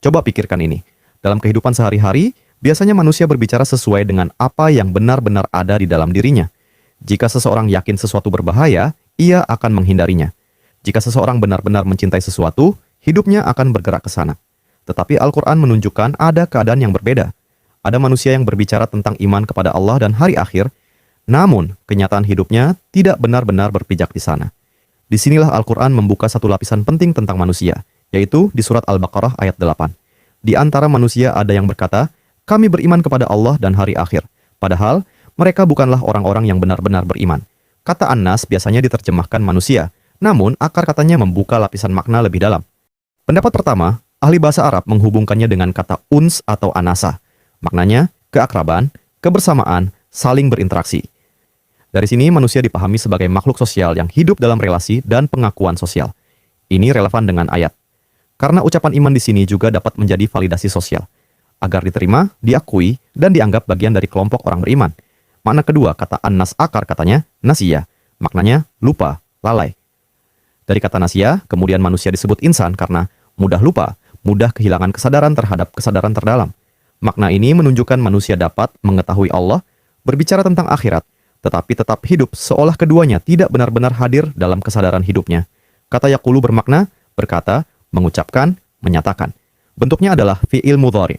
Coba pikirkan ini. Dalam kehidupan sehari-hari, biasanya manusia berbicara sesuai dengan apa yang benar-benar ada di dalam dirinya. Jika seseorang yakin sesuatu berbahaya, ia akan menghindarinya. Jika seseorang benar-benar mencintai sesuatu, hidupnya akan bergerak ke sana. Tetapi Al-Quran menunjukkan ada keadaan yang berbeda. Ada manusia yang berbicara tentang iman kepada Allah dan hari akhir, namun kenyataan hidupnya tidak benar-benar berpijak di sana. Disinilah Al-Quran membuka satu lapisan penting tentang manusia, yaitu di surat Al-Baqarah ayat 8. Di antara manusia ada yang berkata, kami beriman kepada Allah dan hari akhir. Padahal, mereka bukanlah orang-orang yang benar-benar beriman. Kata An-Nas biasanya diterjemahkan manusia, namun akar katanya membuka lapisan makna lebih dalam. Pendapat pertama, ahli bahasa Arab menghubungkannya dengan kata uns atau anasa. Maknanya, keakraban, kebersamaan, saling berinteraksi. Dari sini manusia dipahami sebagai makhluk sosial yang hidup dalam relasi dan pengakuan sosial. Ini relevan dengan ayat. Karena ucapan iman di sini juga dapat menjadi validasi sosial. Agar diterima, diakui, dan dianggap bagian dari kelompok orang beriman. Makna kedua, kata An-Nas akar katanya, nasia. Maknanya, lupa, lalai. Dari kata nasia, kemudian manusia disebut insan karena mudah lupa, mudah kehilangan kesadaran terhadap kesadaran terdalam. Makna ini menunjukkan manusia dapat mengetahui Allah, berbicara tentang akhirat, tetapi tetap hidup seolah keduanya tidak benar-benar hadir dalam kesadaran hidupnya. Kata yaqulu bermakna, berkata, mengucapkan, menyatakan. Bentuknya adalah fi'il mudhari.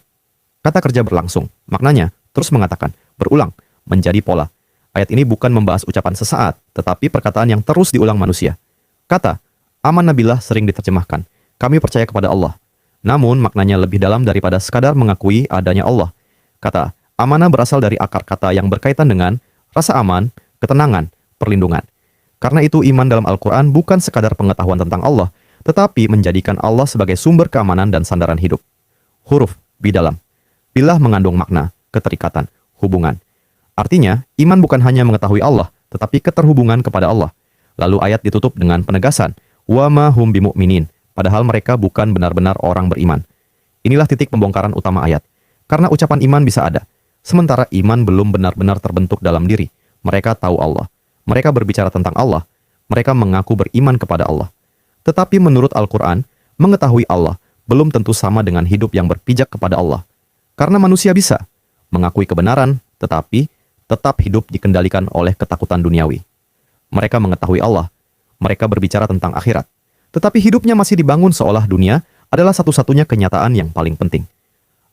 Kata kerja berlangsung. Maknanya, terus mengatakan, berulang, menjadi pola. Ayat ini bukan membahas ucapan sesaat, tetapi perkataan yang terus diulang manusia. Kata, aman nabilah sering diterjemahkan. Kami percaya kepada Allah. Namun, maknanya lebih dalam daripada sekadar mengakui adanya Allah. Kata, amanah berasal dari akar kata yang berkaitan dengan rasa aman, ketenangan, perlindungan. Karena itu iman dalam Al-Quran bukan sekadar pengetahuan tentang Allah, tetapi menjadikan Allah sebagai sumber keamanan dan sandaran hidup. Huruf, bidalam. Bilah mengandung makna, keterikatan, hubungan. Artinya, iman bukan hanya mengetahui Allah, tetapi keterhubungan kepada Allah. Lalu ayat ditutup dengan penegasan, wa ma hum bimu'minin, padahal mereka bukan benar-benar orang beriman. Inilah titik pembongkaran utama ayat. Karena ucapan iman bisa ada, sementara iman belum benar-benar terbentuk dalam diri. Mereka tahu Allah. Mereka berbicara tentang Allah. Mereka mengaku beriman kepada Allah. Tetapi menurut Al-Quran, mengetahui Allah belum tentu sama dengan hidup yang berpijak kepada Allah. Karena manusia bisa mengakui kebenaran, tetapi tetap hidup dikendalikan oleh ketakutan duniawi. Mereka mengetahui Allah. Mereka berbicara tentang akhirat. Tetapi hidupnya masih dibangun seolah dunia adalah satu-satunya kenyataan yang paling penting.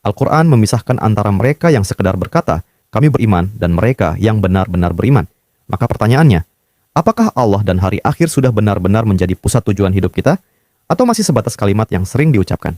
Al-Quran memisahkan antara mereka yang sekedar berkata, kami beriman, dan mereka yang benar-benar beriman. Maka pertanyaannya, apakah Allah dan hari akhir sudah benar-benar menjadi pusat tujuan hidup kita? Atau masih sebatas kalimat yang sering diucapkan?